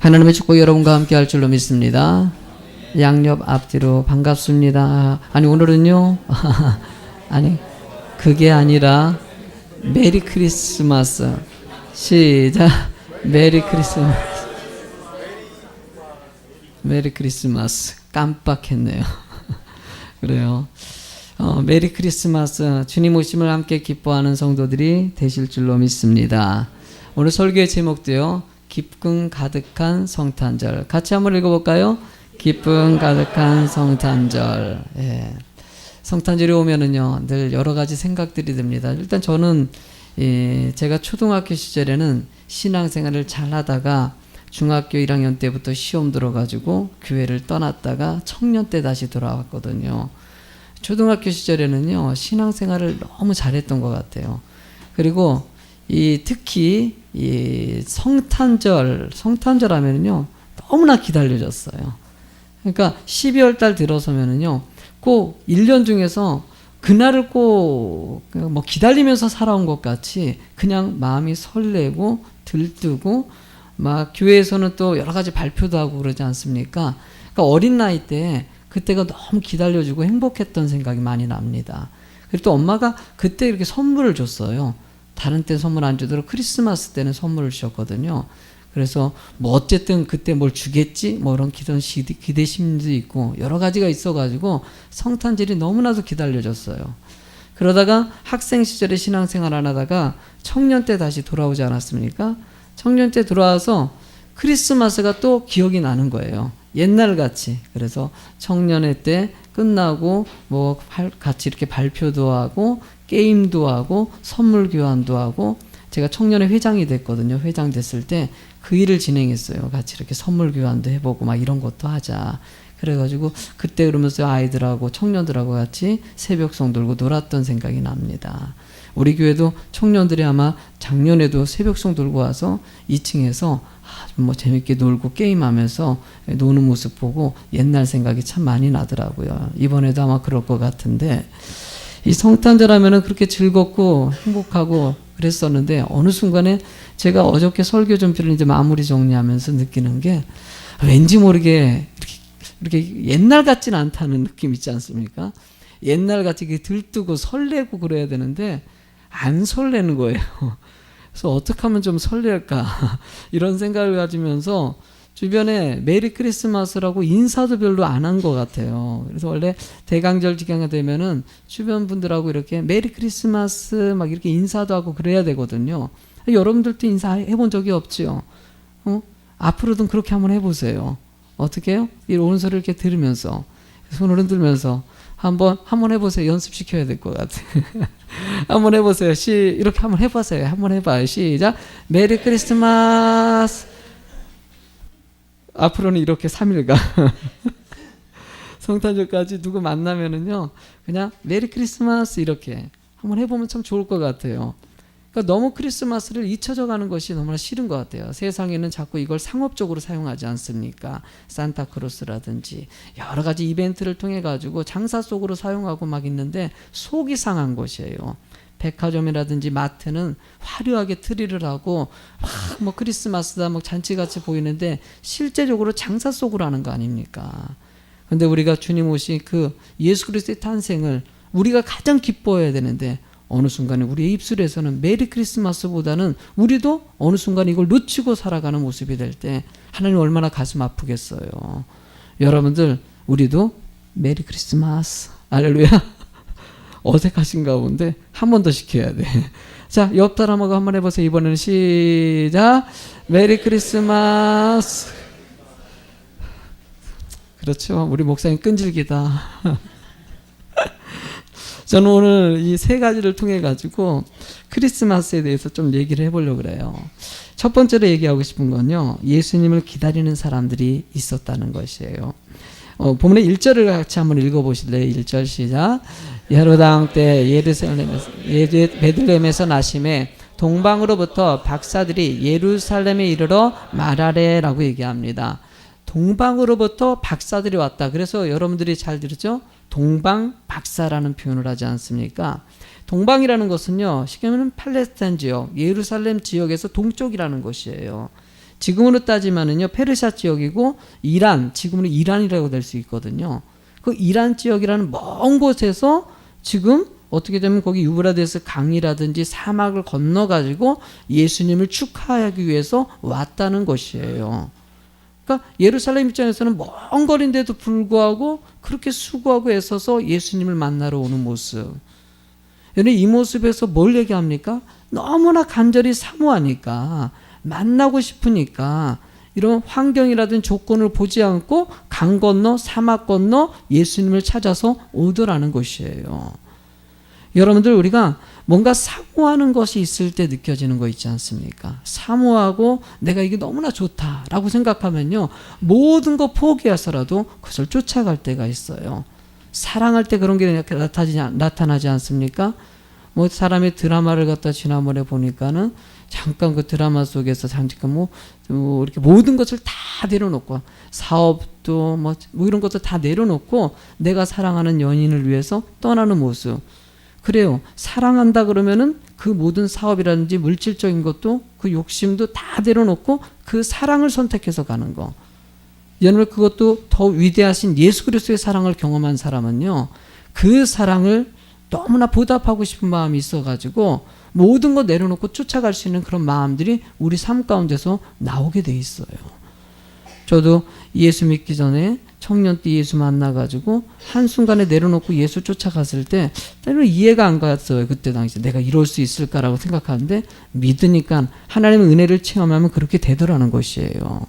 하나님의 축복 여러분과 함께 할 줄로 믿습니다. 양옆 앞뒤로 반갑습니다. 아니 오늘은요 아니 그게 아니라 메리 크리스마스. 시작. 메리 크리스마스. 메리 크리스마스. 깜빡했네요. 그래요. 메리 크리스마스. 주님 오심을 함께 기뻐하는 성도들이 되실 줄로 믿습니다. 오늘 설교의 제목도요, 기쁨 가득한 성탄절. 같이 한번 읽어볼까요? 기쁨 가득한 성탄절. 예. 성탄절이 오면은요, 늘 여러 가지 생각들이 듭니다. 일단 저는 제가 초등학교 시절에는 신앙생활을 잘 하다가 중학교 1학년 때부터 시험 들어가지고 교회를 떠났다가 청년 때 다시 돌아왔거든요. 초등학교 시절에는요, 신앙생활을 너무 잘했던 것 같아요. 그리고 특히 성탄절 하면은요, 너무나 기다려졌어요. 그러니까 12월 달 들어서면은요, 꼭 1년 중에서 그날을 꼭 뭐 기다리면서 살아온 것 같이 그냥 마음이 설레고 들뜨고, 막 교회에서는 또 여러 가지 발표도 하고 그러지 않습니까? 그러니까 어린 나이 때 그때가 너무 기다려주고 행복했던 생각이 많이 납니다. 그리고 또 엄마가 그때 이렇게 선물을 줬어요. 다른 때 선물 안 주더라도 크리스마스 때는 선물을 주셨거든요. 그래서 뭐 어쨌든 그때 뭘 주겠지 뭐 이런 기대심도 있고 여러 가지가 있어가지고 성탄절이 너무나도 기다려졌어요. 그러다가 학생 시절에 신앙생활 안 하다가 청년 때 다시 돌아오지 않았습니까? 청년 때 돌아와서 크리스마스가 또 기억이 나는 거예요. 옛날같이. 그래서 청년회 때 끝나고 뭐 같이 이렇게 발표도 하고 게임도 하고 선물 교환도 하고, 제가 청년회 회장이 됐거든요. 회장 됐을 때 그 일을 진행했어요. 같이 이렇게 선물 교환도 해보고 막 이런 것도 하자. 그래가지고 그때 그러면서 아이들하고 청년들하고 같이 새벽송 들고 놀았던 생각이 납니다. 우리 교회도 청년들이 아마 작년에도 새벽송 들고 와서 2층에서 뭐 재밌게 놀고 게임하면서 노는 모습 보고 옛날 생각이 참 많이 나더라고요. 이번에도 아마 그럴 것 같은데, 이 성탄절 하면은 그렇게 즐겁고 행복하고 그랬었는데, 어느 순간에 제가 어저께 설교 준비를 이제 마무리 정리하면서 느끼는 게, 왠지 모르게 이렇게 옛날 같지는 않다는 느낌 있지 않습니까? 옛날 같이 들뜨고 설레고 그래야 되는데 안 설레는 거예요. 그래서 어떻게 하면 좀 설렐까 이런 생각을 가지면서 주변에 메리 크리스마스라고 인사도 별로 안 한 것 같아요. 그래서 원래 대강절 기간이 되면은 주변 분들하고 이렇게 메리 크리스마스 막 이렇게 인사도 하고 그래야 되거든요. 여러분들도 인사해 본 적이 없지요? 앞으로든 그렇게 한번 해보세요. 어떻게 해요? 이 오른손을 이렇게 들으면서 손을 흔들면서 한번 해보세요. 연습시켜야 될 것 같아요. 한번 해보세요. 이렇게 한번 해보세요. 한번 해봐요. 시작. 메리 크리스마스. 앞으로는 이렇게 3일간 성탄절까지 누구 만나면은요, 그냥 메리 크리스마스 이렇게 한번 해보면 참 좋을 것 같아요. 그러니까 너무 크리스마스를 잊혀져 가는 것이 너무나 싫은 것 같아요. 세상에는 자꾸 이걸 상업적으로 사용하지 않습니까? 산타크로스라든지 여러 가지 이벤트를 통해 가지고 장사 속으로 사용하고 막 있는데 속이 상한 것이에요. 백화점이라든지 마트는 화려하게 트리를 하고 막 뭐 크리스마스다 뭐 잔치같이 보이는데 실제적으로 장사 속으로 하는 거 아닙니까? 근데 우리가 주님 오신 그 예수 그리스도의 탄생을 우리가 가장 기뻐해야 되는데, 어느 순간에 우리의 입술에서는 메리 크리스마스보다는 우리도 어느 순간 이걸 놓치고 살아가는 모습이 될 때 하나님 얼마나 가슴 아프겠어요. 여러분들, 우리도 메리 크리스마스. 할렐루야. 어색하신가 본데 한 번 더 시켜야 돼. 자, 옆 사람하고 한번 해보세요. 이번에는 시작. 메리 크리스마스. 그렇죠. 우리 목사님 끈질기다. 저는 오늘 이 세 가지를 통해 가지고 크리스마스에 대해서 좀 얘기를 해보려고 그래요. 첫 번째로 얘기하고 싶은 건요, 예수님을 기다리는 사람들이 있었다는 것이에요. 본문의 1절을 같이 한번 읽어보실래요? 1절 시작. 헤로당 때 베들레헴에서 나심에 동방으로부터 박사들이 예루살렘에 이르러 말하래라고 얘기합니다. 동방으로부터 박사들이 왔다. 그래서 여러분들이 잘 들었죠? 동방 박사라는 표현을 하지 않습니까? 동방이라는 것은요, 쉽게 말하면 팔레스타인 지역, 예루살렘 지역에서 동쪽이라는 것이에요. 지금으로 따지면은요, 페르시아 지역이고 이란, 지금으로 이란이라고 될 수 있거든요. 그 이란 지역이라는 먼 곳에서 지금 어떻게 되면 거기 유브라데스 강이라든지 사막을 건너가지고 예수님을 축하하기 위해서 왔다는 것이에요. 그러니까 예루살렘 입장에서는 먼 거리인데도 불구하고 그렇게 수고하고 애써서 예수님을 만나러 오는 모습. 여러분, 이 모습에서 뭘 얘기합니까? 너무나 간절히 사모하니까, 만나고 싶으니까 이런 환경이라든 조건을 보지 않고 강 건너 사막 건너 예수님을 찾아서 오더라는 것이에요. 여러분들, 우리가 뭔가 사모하는 것이 있을 때 느껴지는 거 있지 않습니까? 사모하고 내가 이게 너무나 좋다라고 생각하면요, 모든 거 포기해서라도 그것을 쫓아갈 때가 있어요. 사랑할 때 그런 게 나타나지 않습니까? 뭐 사람의 드라마를 갖다 지난번에 보니까는 잠깐 그 드라마 속에서 잠깐 뭐 이렇게 모든 것을 다 내려놓고, 사업도 뭐 이런 것도 다 내려놓고 내가 사랑하는 연인을 위해서 떠나는 모습. 그래요. 사랑한다 그러면은 그 모든 사업이라든지 물질적인 것도 그 욕심도 다 내려놓고 그 사랑을 선택해서 가는 거. 여러분, 그것도 더 위대하신 예수 그리스도의 사랑을 경험한 사람은요, 그 사랑을 너무나 보답하고 싶은 마음이 있어가지고 모든 거 내려놓고 쫓아갈 수 있는 그런 마음들이 우리 삶 가운데서 나오게 돼 있어요. 저도 예수 믿기 전에 청년 때 예수 만나가지고 한순간에 내려놓고 예수 쫓아갔을 때 때로는 이해가 안 갔어요. 그때 당시 내가 이럴 수 있을까라고 생각하는데, 믿으니까 하나님의 은혜를 체험하면 그렇게 되더라는 것이에요.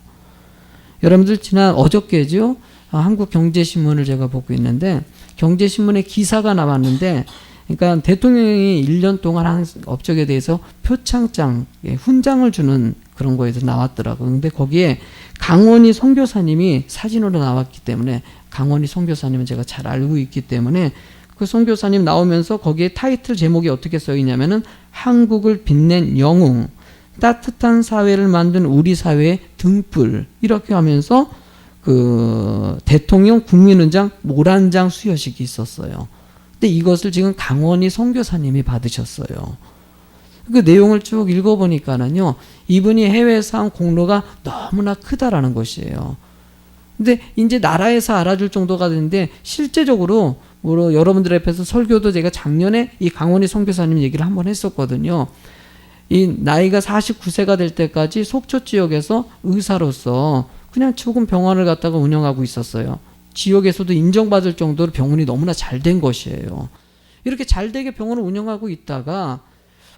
여러분들, 지난 어저께죠, 한국경제신문을 제가 보고 있는데 경제신문에 기사가 나왔는데, 그러니까 대통령이 1년 동안 한 업적에 대해서 표창장, 훈장을 주는 그런 거에서 나왔더라고요. 근데 거기에 강원희 선교사님이 사진으로 나왔기 때문에, 강원희 선교사님은 제가 잘 알고 있기 때문에 그 선교사님 나오면서 거기에 타이틀 제목이 어떻게 써 있냐면은 한국을 빛낸 영웅, 따뜻한 사회를 만든 우리 사회의 등불, 이렇게 하면서 그 대통령 국민훈장 모란장 수여식이 있었어요. 근데 이것을 지금 강원희 선교사님이 받으셨어요. 그 내용을 쭉 읽어보니까는요, 이분이 해외에서 한 공로가 너무나 크다라는 것이에요. 근데 이제 나라에서 알아줄 정도가 됐는데, 실제적으로 여러분들 앞에서 설교도 제가 작년에 이 강원희 선교사님 얘기를 한번 했었거든요. 이 나이가 49세가 될 때까지 속초 지역에서 의사로서 그냥 조금 병원을 갖다가 운영하고 있었어요. 지역에서도 인정받을 정도로 병원이 너무나 잘 된 것이에요. 이렇게 잘되게 병원을 운영하고 있다가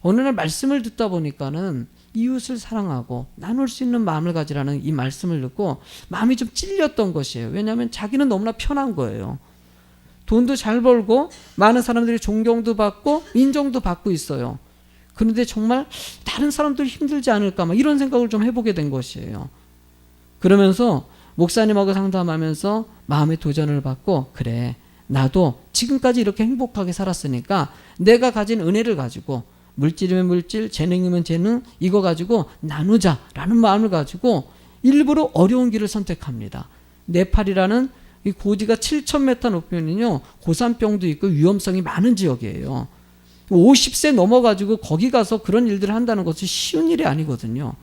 어느 날 말씀을 듣다 보니까는 이웃을 사랑하고 나눌 수 있는 마음을 가지라는 이 말씀을 듣고 마음이 좀 찔렸던 것이에요. 왜냐하면 자기는 너무나 편한 거예요. 돈도 잘 벌고 많은 사람들이 존경도 받고 인정도 받고 있어요. 그런데 정말 다른 사람들이 힘들지 않을까, 막 이런 생각을 좀 해보게 된 것이에요. 그러면서 목사님하고 상담하면서 마음의 도전을 받고, 그래, 나도 지금까지 이렇게 행복하게 살았으니까 내가 가진 은혜를 가지고, 물질이면 물질, 재능이면 재능, 이거 가지고 나누자라는 마음을 가지고 일부러 어려운 길을 선택합니다. 네팔이라는 이 고지가 7,000m 높이면요, 고산병도 있고 위험성이 많은 지역이에요. 50세 넘어가지고 거기 가서 그런 일들을 한다는 것이 쉬운 일이 아니거든요.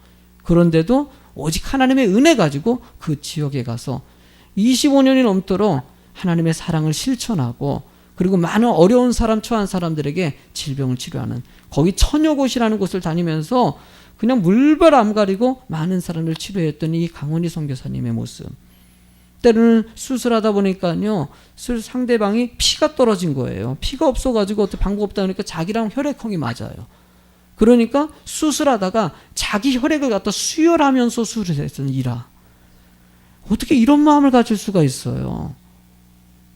그런데도 오직 하나님의 은혜 가지고 그 지역에 가서 25년이 넘도록 하나님의 사랑을 실천하고, 그리고 많은 어려운 사람, 처한 사람들에게 질병을 치료하는, 거기 처녀곳이라는 곳을 다니면서 그냥 물별 안 가리고 많은 사람을 치료했던 이 강원희 선교사님의 모습. 때로는 수술하다 보니까요, 상대방이 피가 떨어진 거예요. 피가 없어가지고 어떻게 방법 없다 보니까 자기랑 혈액형이 맞아요. 그러니까 수술하다가 자기 혈액을 갖다 수혈하면서 수술을 했던 이라. 어떻게 이런 마음을 가질 수가 있어요?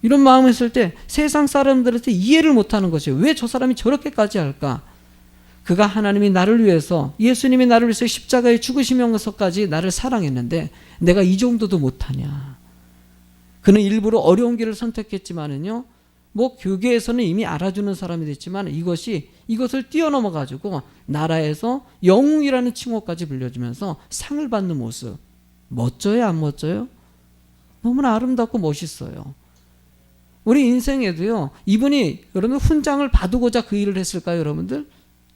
이런 마음을 했을 때 세상 사람들한테 이해를 못하는 것이에요. 왜 저 사람이 저렇게까지 할까? 그가 하나님이 나를 위해서, 예수님이 나를 위해서 십자가에 죽으시면서까지 나를 사랑했는데 내가 이 정도도 못하냐? 그는 일부러 어려운 길을 선택했지만은요, 뭐 교계에서는 이미 알아주는 사람이 됐지만 이것을 뛰어넘어 가지고 나라에서 영웅이라는 칭호까지 불려주면서 상을 받는 모습. 멋져요, 안 멋져요? 너무나 아름답고 멋있어요. 우리 인생에도요, 이분이 여러분 훈장을 받으고자 그 일을 했을까요, 여러분들?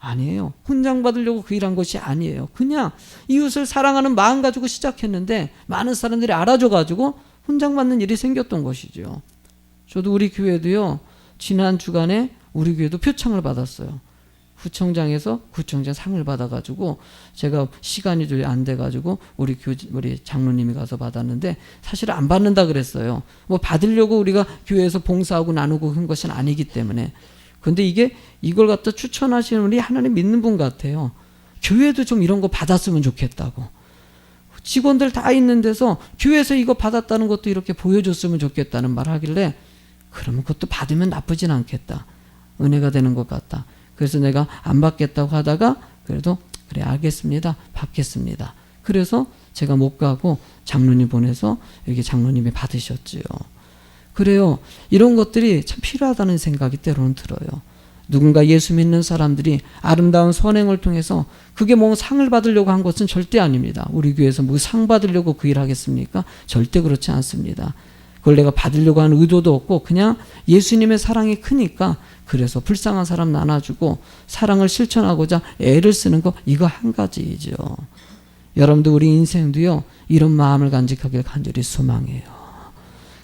아니에요. 훈장 받으려고 그 일한 것이 아니에요. 그냥 이웃을 사랑하는 마음 가지고 시작했는데 많은 사람들이 알아줘 가지고 훈장 받는 일이 생겼던 것이죠. 저도 우리 교회도요, 지난 주간에 우리 교회도 표창을 받았어요. 구청장에서 구청장 상을 받아가지고 제가 시간이 좀 안 돼가지고 우리 장로님이 가서 받았는데 사실 안 받는다 그랬어요. 뭐 받으려고 우리가 교회에서 봉사하고 나누고 한 것은 아니기 때문에. 근데 이걸 갖다 추천하시는 분이 하나님 믿는 분 같아요. 교회도 좀 이런 거 받았으면 좋겠다고. 직원들 다 있는 데서 교회에서 이거 받았다는 것도 이렇게 보여줬으면 좋겠다는 말 하길래 그러면 그것도 받으면 나쁘진 않겠다. 은혜가 되는 것 같다. 그래서 내가 안 받겠다고 하다가 그래도 그래 알겠습니다. 받겠습니다. 그래서 제가 못 가고 장로님 보내서 여기 장로님이 받으셨지요. 그래요. 이런 것들이 참 필요하다는 생각이 때로는 들어요. 누군가 예수 믿는 사람들이 아름다운 선행을 통해서 그게 뭐 상을 받으려고 한 것은 절대 아닙니다. 우리 교회에서 뭐 상 받으려고 그 일 하겠습니까? 절대 그렇지 않습니다. 그걸 내가 받으려고 하는 의도도 없고 그냥 예수님의 사랑이 크니까 그래서 불쌍한 사람 나눠주고 사랑을 실천하고자 애를 쓰는 거 이거 한 가지이죠. 여러분도 우리 인생도요 이런 마음을 간직하길 간절히 소망해요.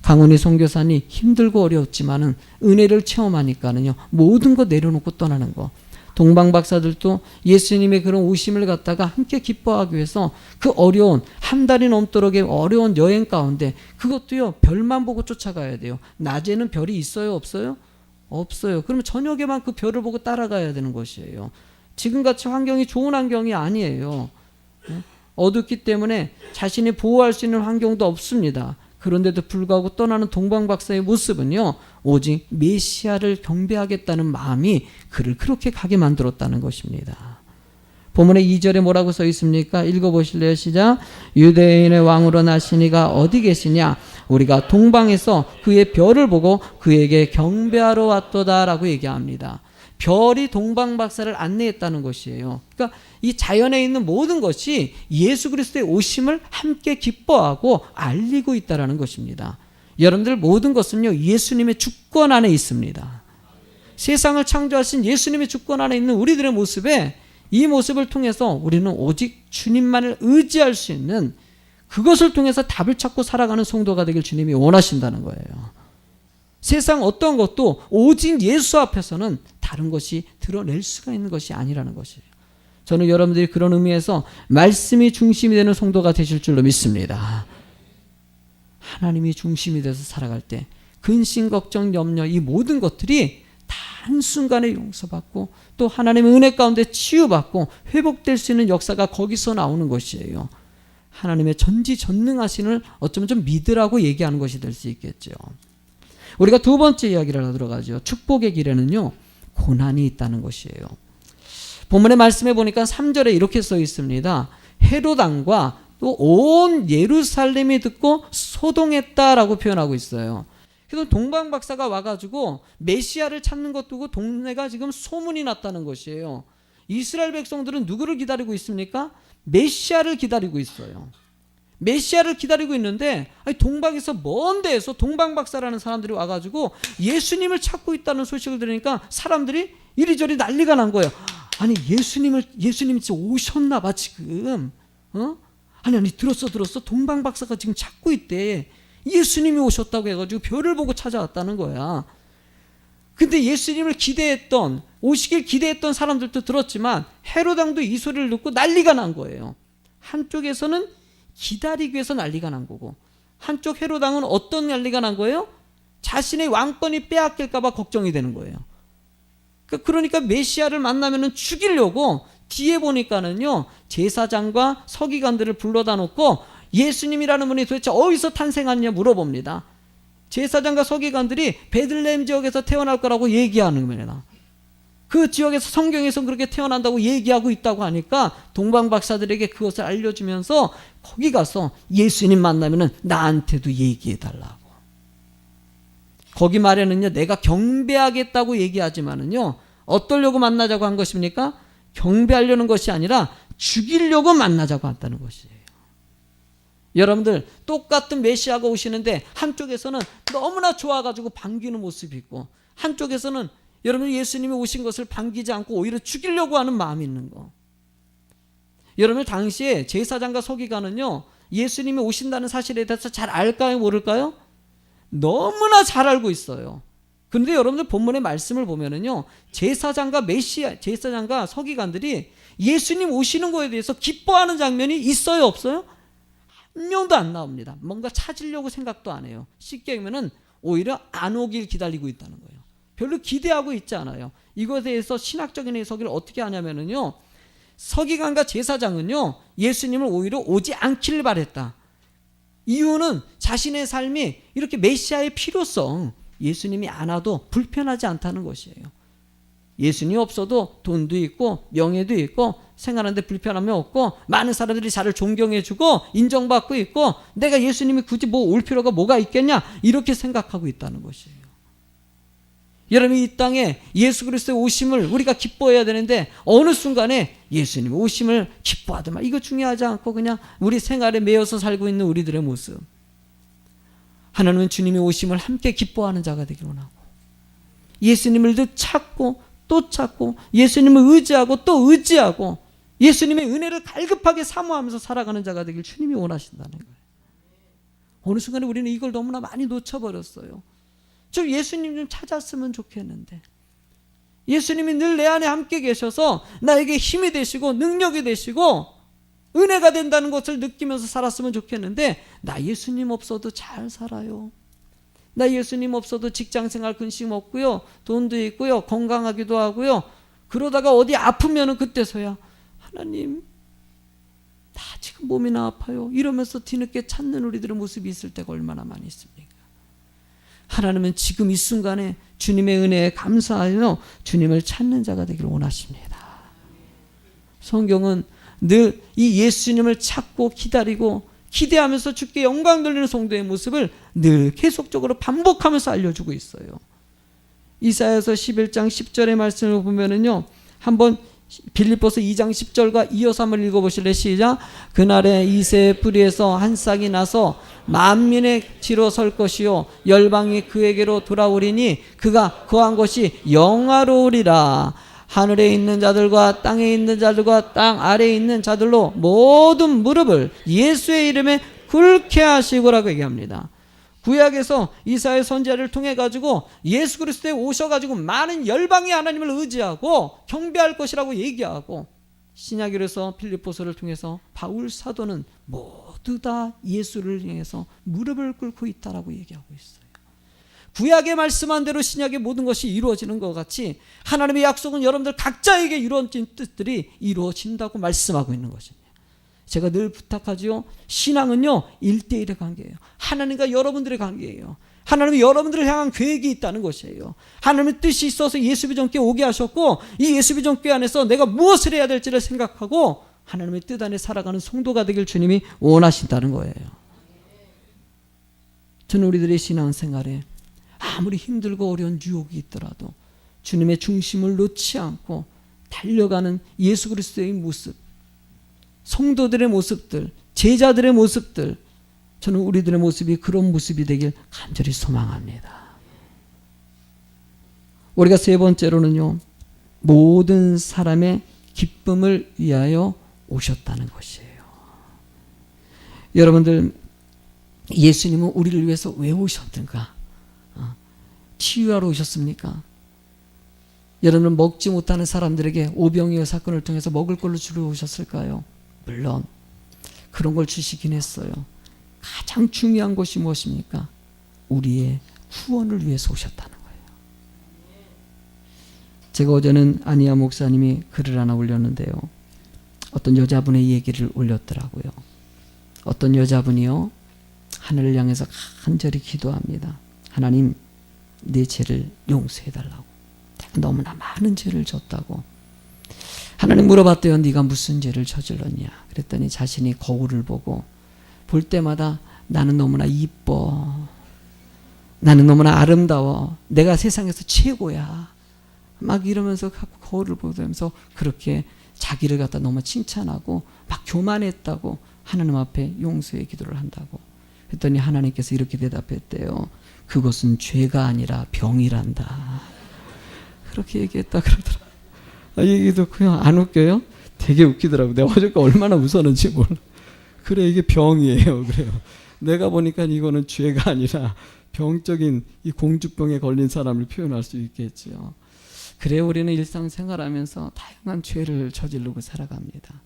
강훈이 선교사님 힘들고 어려웠지만은 은혜를 체험하니까는요 모든 거 내려놓고 떠나는 거. 동방 박사들도 예수님의 그런 오심을 갖다가 함께 기뻐하기 위해서 그 어려운 한 달이 넘도록의 어려운 여행 가운데 그것도요 별만 보고 쫓아가야 돼요. 낮에는 별이 있어요 없어요? 없어요. 그러면 저녁에만 그 별을 보고 따라가야 되는 것이에요. 지금같이 환경이 좋은 환경이 아니에요. 어둡기 때문에 자신이 보호할 수 있는 환경도 없습니다. 그런데도 불구하고 떠나는 동방 박사의 모습은요 오직 메시아를 경배하겠다는 마음이 그를 그렇게 가게 만들었다는 것입니다. 본문의 2절에 뭐라고 써 있습니까? 읽어보실래요? 시작. 유대인의 왕으로 나신 이가 어디 계시냐? 우리가 동방에서 그의 별을 보고 그에게 경배하러 왔도다 라고 얘기합니다. 별이 동방 박사를 안내했다는 것이에요. 그러니까 이 자연에 있는 모든 것이 예수 그리스도의 오심을 함께 기뻐하고 알리고 있다는 것입니다. 여러분들 모든 것은요 예수님의 주권 안에 있습니다. 세상을 창조하신 예수님의 주권 안에 있는 우리들의 모습에 이 모습을 통해서 우리는 오직 주님만을 의지할 수 있는 그것을 통해서 답을 찾고 살아가는 성도가 되길 주님이 원하신다는 거예요. 세상 어떤 것도 오직 예수 앞에서는 다른 것이 드러낼 수가 있는 것이 아니라는 것이에요. 저는 여러분들이 그런 의미에서 말씀이 중심이 되는 성도가 되실 줄로 믿습니다. 하나님이 중심이 돼서 살아갈 때 근심, 걱정, 염려 이 모든 것들이 다 한순간에 용서받고 또 하나님의 은혜 가운데 치유받고 회복될 수 있는 역사가 거기서 나오는 것이에요. 하나님의 전지전능하신을 어쩌면 좀 믿으라고 얘기하는 것이 될 수 있겠죠. 우리가 두 번째 이야기를 하도록 하죠. 축복의 길에는요 고난이 있다는 것이에요. 본문의 말씀에 보니까 3절에 이렇게 써 있습니다. 헤롯 왕과 또 온 예루살렘이 듣고 소동했다라고 표현하고 있어요. 그래서 동방 박사가 와가지고 메시아를 찾는 것 두고 동네가 지금 소문이 났다는 것이에요. 이스라엘 백성들은 누구를 기다리고 있습니까? 메시아를 기다리고 있어요. 메시아를 기다리고 있는데 동방에서 먼 데에서 동방 박사라는 사람들이 와가지고 예수님을 찾고 있다는 소식을 들으니까 사람들이 이리저리 난리가 난 거예요. 아니 예수님이 진짜 오셨나 봐 지금. 아니 들었어 동방 박사가 지금 찾고 있대. 예수님이 오셨다고 해가지고 별을 보고 찾아왔다는 거야. 근데 예수님을 오시길 기대했던 사람들도 들었지만 헤롯 왕도 이 소리를 듣고 난리가 난 거예요. 한쪽에서는 기다리기 위해서 난리가 난 거고 한쪽 헤롯 왕은 어떤 난리가 난 거예요? 자신의 왕권이 빼앗길까 봐 걱정이 되는 거예요. 그러니까 메시아를 만나면은 죽이려고 뒤에 보니까는요 제사장과 서기관들을 불러다 놓고 예수님이라는 분이 도대체 어디서 탄생했냐 물어봅니다. 제사장과 서기관들이 베들레헴 지역에서 태어날 거라고 얘기하는 겁니다. 그 지역에서 성경에서 그렇게 태어난다고 얘기하고 있다고 하니까 동방 박사들에게 그것을 알려주면서 거기 가서 예수님 만나면은 나한테도 얘기해 달라고. 거기 말에는요 내가 경배하겠다고 얘기하지만은요 어떠려고 만나자고 한 것입니까? 경배하려는 것이 아니라 죽이려고 만나자고 한다는 것이에요. 여러분들 똑같은 메시아가 오시는데 한쪽에서는 너무나 좋아가지고 반기는 모습이 있고 한쪽에서는 여러분, 예수님이 오신 것을 반기지 않고 오히려 죽이려고 하는 마음이 있는 거. 여러분, 당시에 제사장과 서기관은요, 예수님이 오신다는 사실에 대해서 잘 알까요, 모를까요? 너무나 잘 알고 있어요. 그런데 여러분들 본문의 말씀을 보면은요, 제사장과 서기관들이 예수님 오시는 거에 대해서 기뻐하는 장면이 있어요, 없어요? 한 명도 안 나옵니다. 뭔가 찾으려고 생각도 안 해요. 쉽게 얘기하면은 오히려 안 오길 기다리고 있다는 거예요. 별로 기대하고 있지 않아요. 이것에 대해서 신학적인 해석을 어떻게 하냐면은요, 서기관과 제사장은요, 예수님을 오히려 오지 않기를 바랬다. 이유는 자신의 삶이 이렇게 메시아의 필요성, 예수님이 안 와도 불편하지 않다는 것이에요. 예수님이 없어도 돈도 있고 명예도 있고 생활하는데 불편함이 없고 많은 사람들이 저를 존경해주고 인정받고 있고 내가 예수님이 굳이 올 필요가 뭐가 있겠냐, 이렇게 생각하고 있다는 것이에요. 여러분, 이 땅에 예수 그리스도의 오심을 우리가 기뻐해야 되는데 어느 순간에 예수님의 오심을 기뻐하더만, 이거 중요하지 않고 그냥 우리 생활에 매여서 살고 있는 우리들의 모습. 하나님은 주님의 오심을 함께 기뻐하는 자가 되기를 원하고, 예수님을 더 찾고 또 찾고 예수님을 의지하고 또 의지하고 예수님의 은혜를 갈급하게 사모하면서 살아가는 자가 되길 주님이 원하신다는 거예요. 어느 순간에 우리는 이걸 너무나 많이 놓쳐버렸어요. 저 예수님 좀 찾았으면 좋겠는데, 예수님이 늘 내 안에 함께 계셔서 나에게 힘이 되시고 능력이 되시고 은혜가 된다는 것을 느끼면서 살았으면 좋겠는데, 나 예수님 없어도 잘 살아요. 나 예수님 없어도 직장생활 근심 없고요, 돈도 있고요, 건강하기도 하고요. 그러다가 어디 아프면은 그때서야 하나님 나 지금 몸이나 아파요 이러면서 뒤늦게 찾는 우리들의 모습이 있을 때가 얼마나 많이 있습니까? 하나님은 지금 이 순간에 주님의 은혜에 감사하여 주님을 찾는 자가 되기를 원하십니다. 성경은 늘 이 예수님을 찾고 기다리고 기대하면서 주께 영광 돌리는 성도의 모습을 늘 계속적으로 반복하면서 알려주고 있어요. 이사야서 11장 10절의 말씀을 보면은요, 한번 빌립보서 2장 10절과 이어서 한번 읽어보실래요? 시작. 그날에 이새의 뿌리에서 한 싹이 나서 만민의 지로 설 것이요 열방이 그에게로 돌아오리니 그가 거한 것이 영화로우리라. 하늘에 있는 자들과 땅에 있는 자들과 땅 아래에 있는 자들로 모든 무릎을 예수의 이름에 꿇게 하시고라고 얘기합니다. 구약에서 이사야 선지자를 통해 가지고 예수 그리스도에 오셔가지고 많은 열방이 하나님을 의지하고 경배할 것이라고 얘기하고, 신약에서 빌립보서를 통해서 바울 사도는 모두 다 예수를 향해서 무릎을 꿇고 있다라고 얘기하고 있어요. 구약에 말씀한 대로 신약의 모든 것이 이루어지는 것 같이 하나님의 약속은 여러분들 각자에게 이루어진 뜻들이 이루어진다고 말씀하고 있는 것입니다. 제가 늘 부탁하지요. 신앙은요 1대1의 관계예요. 하나님과 여러분들의 관계예요. 하나님이 여러분들을 향한 계획이 있다는 것이에요. 하나님의 뜻이 있어서 예수비전교회 오게 하셨고, 이 예수비전교회 안에서 내가 무엇을 해야 될지를 생각하고 하나님의 뜻 안에 살아가는 성도가 되길 주님이 원하신다는 거예요. 저는 우리들의 신앙생활에 아무리 힘들고 어려운 유혹이 있더라도 주님의 중심을 놓지 않고 달려가는 예수 그리스도의 모습, 성도들의 모습들, 제자들의 모습들, 저는 우리들의 모습이 그런 모습이 되길 간절히 소망합니다. 우리가 세 번째로는요, 모든 사람의 기쁨을 위하여 오셨다는 것이에요. 여러분들, 예수님은 우리를 위해서 왜 오셨던가? 치유하러 오셨습니까? 여러분, 먹지 못하는 사람들에게 오병이어 사건을 통해서 먹을 걸로 주러 오셨을까요? 물론 그런 걸 주시긴 했어요. 가장 중요한 것이 무엇입니까? 우리의 구원을 위해서 오셨다는 거예요. 제가 어제는 안희아 목사님이 글을 하나 올렸는데요, 어떤 여자분의 얘기를 올렸더라고요. 어떤 여자분이요, 하늘을 향해서 간절히 기도합니다. 하나님, 내 죄를 용서해달라고. 내가 너무나 많은 죄를 졌다고. 하나님 물어봤대요. 네가 무슨 죄를 저질렀냐. 그랬더니 자신이 거울을 보고 볼 때마다 나는 너무나 이뻐, 나는 너무나 아름다워, 내가 세상에서 최고야, 막 이러면서 거울을 보면서 그렇게 자기를 갖다 너무 칭찬하고 막 교만했다고 하나님 앞에 용서의 기도를 한다고. 그랬더니 하나님께서 이렇게 대답했대요. 그것은 죄가 아니라 병이란다. 그렇게 얘기했다 그러더라. 이 얘기도 그냥 안 웃겨요? 되게 웃기더라고. 내가 어저께 얼마나 웃었는지 몰라. 그래, 이게 병이에요. 그래요. 내가 보니까 이거는 죄가 아니라 병적인 이 공주병에 걸린 사람을 표현할 수 있겠지요. 그래, 우리는 일상생활하면서 다양한 죄를 저지르고 살아갑니다.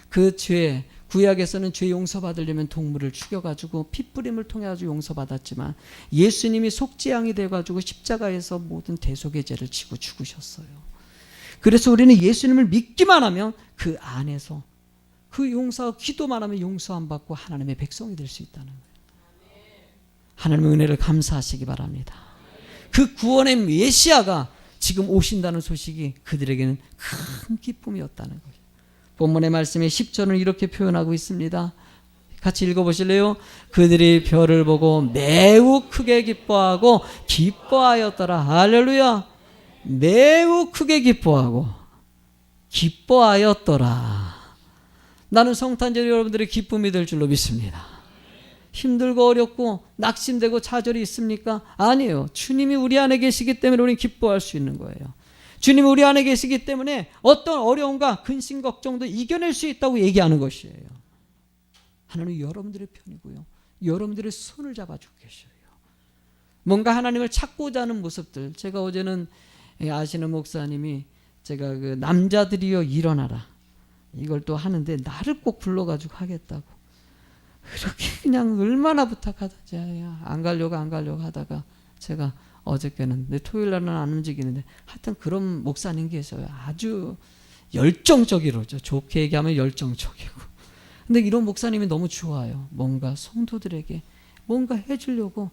그 죄, 구약에서는 죄 용서받으려면 동물을 죽여가지고 핏부림을 통해가지고 용서받았지만 예수님이 속죄양이 돼가지고 십자가에서 모든 대속의 죄를 지고 죽으셨어요. 그래서 우리는 예수님을 믿기만 하면 그 안에서 그 용서, 기도만 하면 용서함 받고 하나님의 백성이 될 수 있다는 거예요. 하나님의 은혜를 감사하시기 바랍니다. 그 구원의 메시아가 지금 오신다는 소식이 그들에게는 큰 기쁨이었다는 거예요. 본문의 말씀의 10절은 이렇게 표현하고 있습니다. 같이 읽어보실래요? 그들이 별을 보고 매우 크게 기뻐하고 기뻐하였더라. 할렐루야. 매우 크게 기뻐하고 기뻐하였더라. 나는 성탄절이 여러분들의 기쁨이 될 줄로 믿습니다. 힘들고 어렵고 낙심되고 좌절이 있습니까? 아니에요. 주님이 우리 안에 계시기 때문에 우리는 기뻐할 수 있는 거예요. 주님이 우리 안에 계시기 때문에 어떤 어려움과 근심 걱정도 이겨낼 수 있다고 얘기하는 것이에요. 하나님은 여러분들의 편이고요. 여러분들의 손을 잡아주고 계셔요. 뭔가 하나님을 찾고자 하는 모습들. 제가 어제는 아시는 목사님이 제가 그 남자들이여 일어나라 이걸 또 하는데 나를 꼭 불러가지고 하겠다고 그렇게 그냥 얼마나 부탁하든지 안 가려고 하다가 제가 어저께는 내 토요일 날은 안 움직이는데 하여튼 그런 목사님 계셔요. 아주 열정적이로죠. 좋게 얘기하면 열정적이고. 근데 이런 목사님이 너무 좋아요. 뭔가 성도들에게 뭔가 해주려고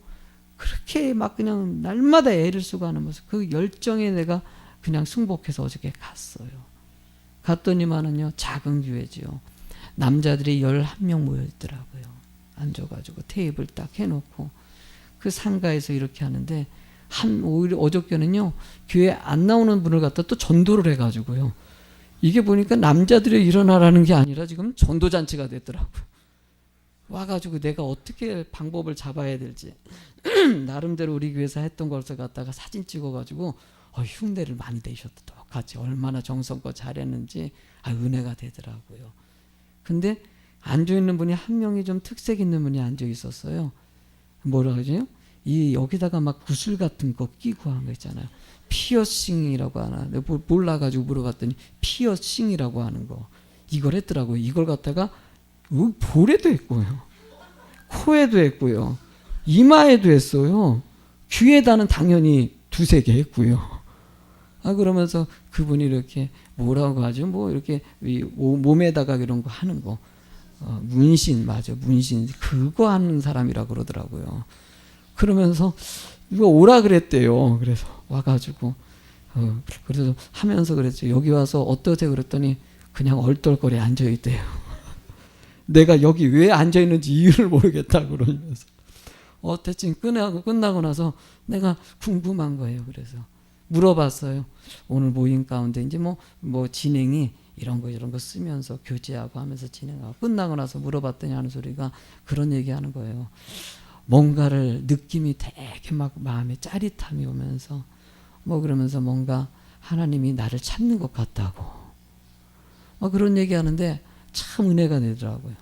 그렇게 막 그냥 날마다 애를 쓰고 하는 모습. 그 열정에 내가 그냥 승복해서 어저께 갔어요. 갔더니만은요, 작은 교회지요. 남자들이 11명 모여있더라고요. 앉아가지고 테이블 딱 해놓고 그 상가에서 이렇게 하는데 오히려 어저께는요, 교회 안 나오는 분을 갖다 또 전도를 해가지고요. 이게 보니까 남자들이 일어나라는 게 아니라 지금 전도잔치가 됐더라고요. 와가지고 내가 어떻게 방법을 잡아야 될지 나름대로 우리 교회에서 했던 것을 갖다가 사진 찍어가지고 흉내를 많이 내셨다. 똑같이 얼마나 정성껏 잘했는지 은혜가 되더라고요. 근데 앉아있는 분이 한 명이 좀 특색 있는 분이 앉아있었어요. 뭐라 그러죠? 여기다가 막 구슬 같은 거 끼고 한 거 있잖아요. 피어싱이라고 하나. 내가 몰라가지고 물어봤더니 피어싱이라고 하는 거. 이걸 했더라고요. 이걸 갖다가 볼에도 했고요. 코에도 했고요. 이마에도 했어요. 귀에다는 당연히 2-3개 했고요. 그러면서 그분이 이렇게 뭐라고 하죠? 뭐 이렇게 몸에다가 이런 거 하는 거. 문신, 맞아. 문신. 그거 하는 사람이라고 그러더라고요. 그러면서 이거 오라 그랬대요. 그래서 와가지고 그래서 하면서 그랬죠. 여기 와서 어떠세요? 그랬더니 그냥 얼떨거리 앉아있대요. 내가 여기 왜 앉아있는지 이유를 모르겠다 그러면서 대충 끝나고 나서 내가 궁금한 거예요. 그래서 물어봤어요. 오늘 모임 가운데 이제 뭐 진행이 이런 거 쓰면서 교제하고 하면서 진행하고 끝나고 나서 물어봤더니 하는 소리가 그런 얘기하는 거예요. 뭔가를 느낌이 되게 막 마음에 짜릿함이 오면서 그러면서 뭔가 하나님이 나를 찾는 것 같다고 그런 얘기하는데 참 은혜가 되더라고요.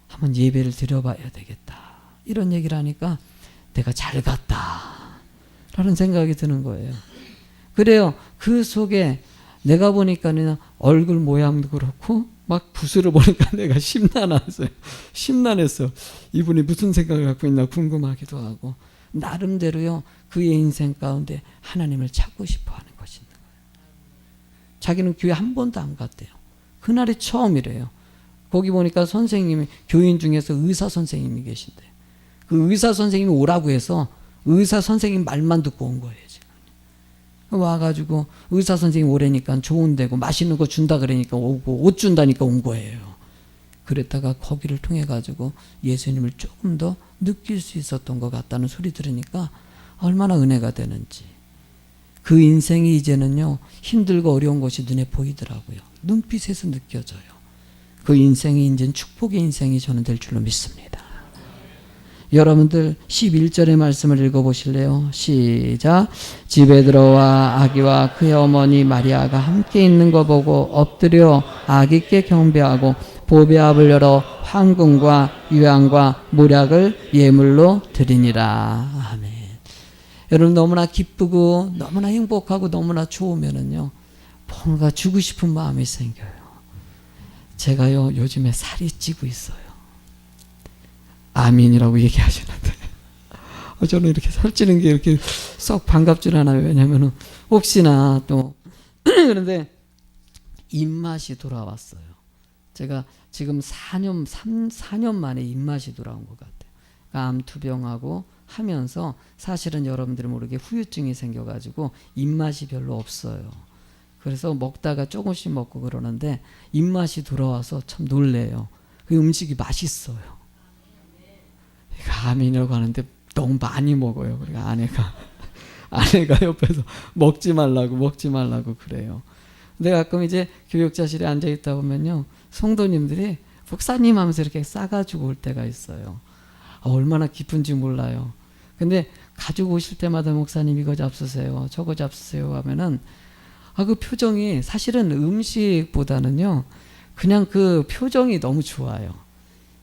한번 예배를 드려봐야 되겠다. 이런 얘기를 하니까 내가 잘 갔다 라는 생각이 드는 거예요. 그래요. 그 속에 내가 보니까는 얼굴 모양도 그렇고 막 붓으로 보니까 내가 심란했어요. 이분이 무슨 생각을 갖고 있나 궁금하기도 하고 나름대로요. 그의 인생 가운데 하나님을 찾고 싶어 하는 것이 있는 거예요. 자기는 교회 한 번도 안 갔대요. 그날이 처음이래요. 거기 보니까 선생님이 교인 중에서 의사 선생님이 계신대요. 그 의사 선생님이 오라고 해서 의사 선생님 말만 듣고 온 거예요. 지금 와가지고 의사 선생님 오래니까 좋은 데고 맛있는 거 준다 그러니까 오고 옷 준다니까 온 거예요. 그랬다가 거기를 통해 가지고 예수님을 조금 더 느낄 수 있었던 것 같다는 소리 들으니까 얼마나 은혜가 되는지. 그 인생이 이제는요, 힘들고 어려운 것이 눈에 보이더라고요. 눈빛에서 느껴져요. 그 인생이 이제는 축복의 인생이 저는 될 줄로 믿습니다. 여러분들 11절의 말씀을 읽어보실래요? 시작. 집에 들어와 아기와 그의 어머니 마리아가 함께 있는 거 보고 엎드려 아기께 경배하고 보배압을 열어 황금과 유향과 모략을 예물로 드리니라. 아멘. 여러분 너무나 기쁘고 너무나 행복하고 너무나 좋으면은요 뭔가 주고 싶은 마음이 생겨요. 제가요 요즘에 살이 찌고 있어요. 아멘이라고 얘기하시는데 저는 이렇게 살찌는 게 이렇게 썩 반갑질 않아요. 왜냐면은 혹시나 또 그런데 입맛이 돌아왔어요. 제가 지금 4년 만에 입맛이 돌아온 것 같아요. 암투병하고 하면서 사실은 여러분들이 모르게 후유증이 생겨가지고 입맛이 별로 없어요. 그래서 먹다가 조금씩 먹고 그러는데 입맛이 돌아와서 참 놀래요. 그 음식이 맛있어요. 아멘이라고 하는데 너무 많이 먹어요. 그러니까 아내가 옆에서 먹지 말라고 그래요. 근데 가끔 이제 교육자실에 앉아 있다 보면요 성도님들이 목사님 하면서 이렇게 싸가지고 올 때가 있어요. 얼마나 기쁜지 몰라요. 근데 가지고 오실 때마다 목사님 이거 잡수세요, 저거 잡수세요 하면은 그 표정이 사실은 음식보다는요 그냥 그 표정이 너무 좋아요.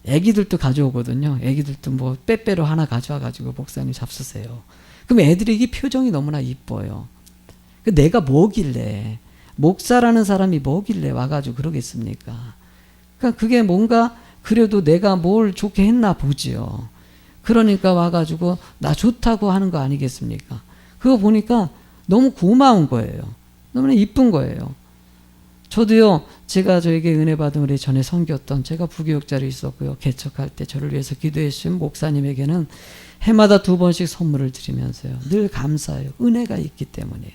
애기들도 가져오거든요. 애기들도 뭐 빼빼로 하나 가져와가지고 목사님 잡수세요. 그럼 애들이 이 표정이 너무나 이뻐요. 내가 뭐길래 목사라는 사람이 뭐길래 와가지고 그러겠습니까? 그러니까 그게 뭔가 그래도 내가 뭘 좋게 했나 보지요. 그러니까 와가지고 나 좋다고 하는 거 아니겠습니까? 그거 보니까 너무 고마운 거예요. 너무나 이쁜 거예요. 저도요, 제가 저에게 은혜 받은 우리 전에 섬겼던 제가 부교육자로 있었고요. 개척할 때 저를 위해서 기도해 주신 목사님에게는 해마다 2번씩 선물을 드리면서요. 늘 감사해요. 은혜가 있기 때문이에요.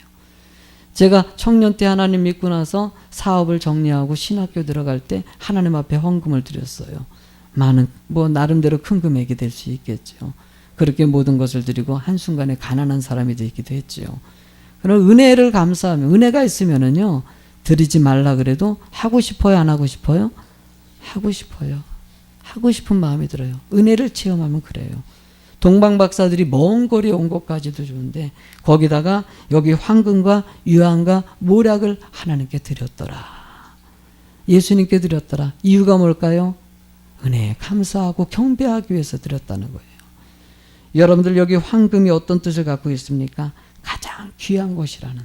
제가 청년 때 하나님 믿고 나서 사업을 정리하고 신학교 들어갈 때 하나님 앞에 헌금을 드렸어요. 많은 뭐 나름대로 큰 금액이 될 수 있겠죠. 그렇게 모든 것을 드리고 한순간에 가난한 사람이 되기도 했지요. 그럼 은혜를 감사하면 은혜가 있으면은요 드리지 말라 그래도 하고 싶어요, 안 하고 싶어요? 하고 싶어요. 하고 싶은 마음이 들어요. 은혜를 체험하면 그래요. 동방 박사들이 먼 거리에 온 것까지도 좋은데 거기다가 여기 황금과 유황과 모략을 하나님께 드렸더라. 예수님께 드렸더라. 이유가 뭘까요? 은혜에 감사하고 경배하기 위해서 드렸다는 거예요. 여러분들 여기 황금이 어떤 뜻을 갖고 있습니까? 가장 귀한 것이라는,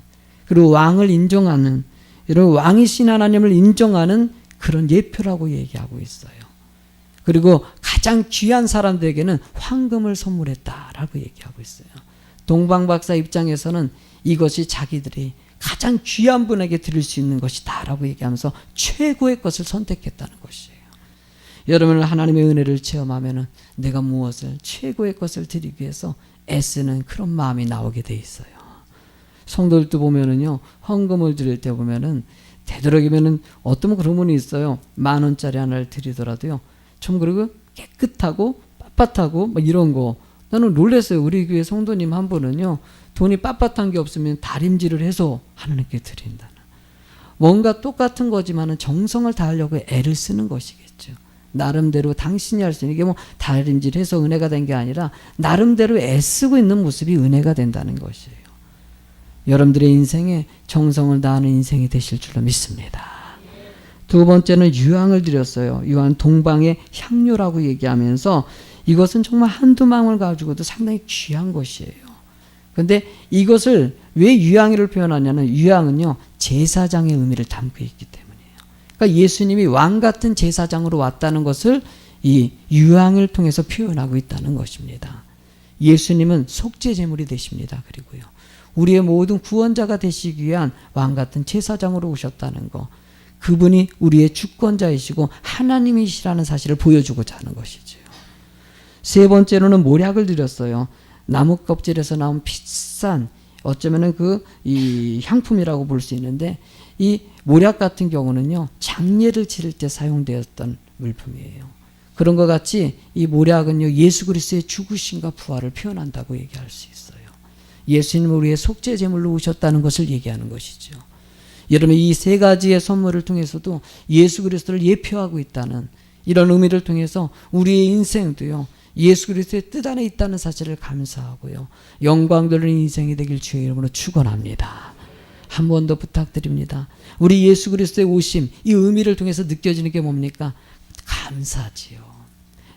그리고 왕을 인정하는, 이런 왕이신 하나님을 인정하는 그런 예표라고 얘기하고 있어요. 그리고 가장 귀한 사람들에게는 황금을 선물했다라고 얘기하고 있어요. 동방박사 입장에서는 이것이 자기들이 가장 귀한 분에게 드릴 수 있는 것이다라고 얘기하면서 최고의 것을 선택했다는 것이에요. 여러분 하나님의 은혜를 체험하면은 내가 무엇을 최고의 것을 드리기 위해서 애쓰는 그런 마음이 나오게 돼 있어요. 성도들도 보면은요 헌금을 드릴 때 보면은 되도록이면은 어떤 그런 분이 있어요. 10,000원짜리 하나를 드리더라도요 좀 그리고 깨끗하고 빳빳하고 뭐 이런 거 나는 놀랐어요. 우리 교회 성도님 한 분은요 돈이 빳빳한 게 없으면 다림질을 해서 하나님께 드린다는, 뭔가 똑같은 거지만은 정성을 다하려고 애를 쓰는 것이겠죠. 나름대로 당신이 할 수 있는 게 뭐 다림질해서 은혜가 된 게 아니라 나름대로 애쓰고 있는 모습이 은혜가 된다는 것이에요. 여러분들의 인생에 정성을 다하는 인생이 되실 줄로 믿습니다. 두 번째는 유황을 드렸어요. 유황 동방의 향료라고 얘기하면서 이것은 정말 한두 망을 가지고도 상당히 귀한 것이에요. 그런데 이것을 왜 유황을 표현하냐면 유황은요 제사장의 의미를 담고 있기 때문이에요. 그러니까 예수님이 왕 같은 제사장으로 왔다는 것을 이 유황을 통해서 표현하고 있다는 것입니다. 예수님은 속죄 제물이 되십니다. 그리고요 우리의 모든 구원자가 되시기 위한 왕 같은 제사장으로 오셨다는 거, 그분이 우리의 주권자이시고 하나님이시라는 사실을 보여주고자 하는 것이죠. 세 번째로는 모략을 드렸어요. 나무 껍질에서 나온 비싼 어쩌면은 이 향품이라고 볼 수 있는데 이 모략 같은 경우는요 장례를 치를 때 사용되었던 물품이에요. 그런 것 같이 이 모략은요 예수 그리스도의 죽으심과 부활을 표현한다고 얘기할 수 있어요. 예수님은 우리의 속죄 제물로 오셨다는 것을 얘기하는 것이죠. 여러분 이 세 가지의 선물을 통해서도 예수 그리스도를 예표하고 있다는 이런 의미를 통해서 우리의 인생도요 예수 그리스도의 뜻 안에 있다는 사실을 감사하고요. 영광 돌리는 인생이 되길 주의 이름으로 축원합니다. 한 번 더 부탁드립니다. 우리 예수 그리스도의 오심, 이 의미를 통해서 느껴지는 게 뭡니까? 감사지요.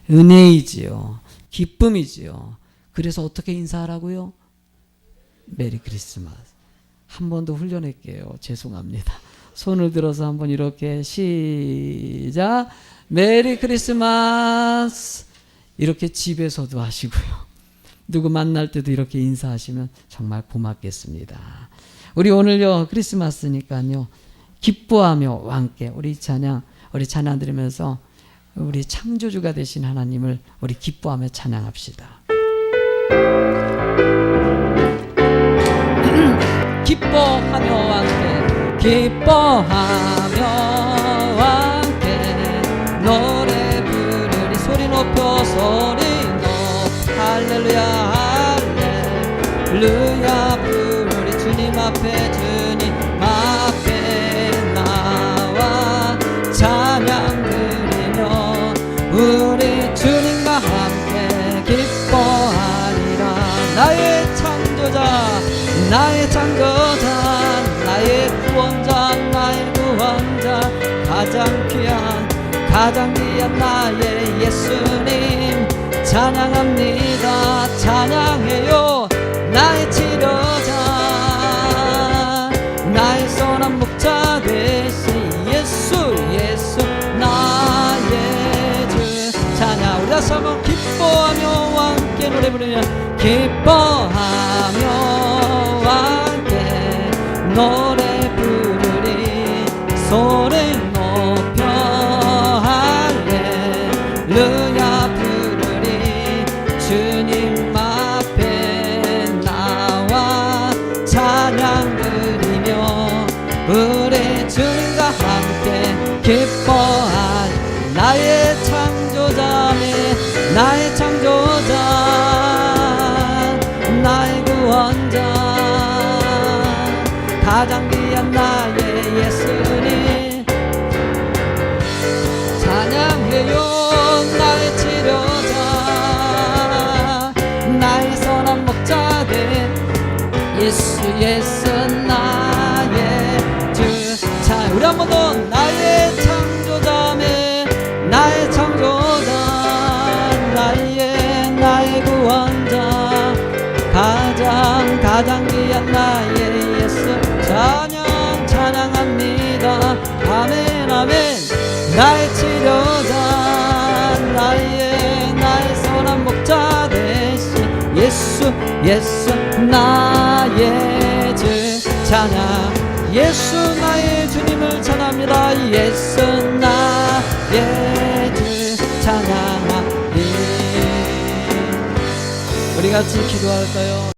은혜이지요. 기쁨이지요. 그래서 어떻게 인사하라고요? 메리 크리스마스. 한 번 더 훈련할게요. 죄송합니다. 손을 들어서 한번 이렇게 시작. 메리 크리스마스. 이렇게 집에서도 하시고요. 누구 만날 때도 이렇게 인사하시면 정말 고맙겠습니다. 우리 오늘요 크리스마스니까요 기뻐하며 함께 우리 찬양 드리면서 우리 창조주가 되신 하나님을 우리 기뻐하며 찬양합시다. 기뻐하며 함께 노래 부르리 소리 높여 할렐루야 할렐루야 부르리 주님 앞에 나와 찬양 드리며 우리 주님과 함께 기뻐하리라. 나의 창조자 나의 구원자 가장 귀한 나의 예수님 찬양합니다. 찬양해요. 나의 치료자 나의 선한 목자 되신 예수 나의 주 찬양. 우리 다시 한번 기뻐하며 함께 노래 부르며 기뻐하며 함께 노래 부르리 소리 높여 할렐루야 부르리 주님 앞에 나와 찬양 드리며 우리 주님과 함께 기뻐할 나의 창조자 나의 구원자 가장 귀한 나의 예수님 찬양해요. 나의 치료자 나의 선한 목자 된 예수 나의 주. 자 우리 한 번 더 나의 창조자 나의 구원자 가장 귀한 나의 예수 찬양합니다. 아멘 나의 치료자 나의 선한 목자 되신 예수 나의 주 찬양. 예수 나의 주님을 찬양합니다. 예수 나의 주 찬양합니다. 우리 같이 기도할까요?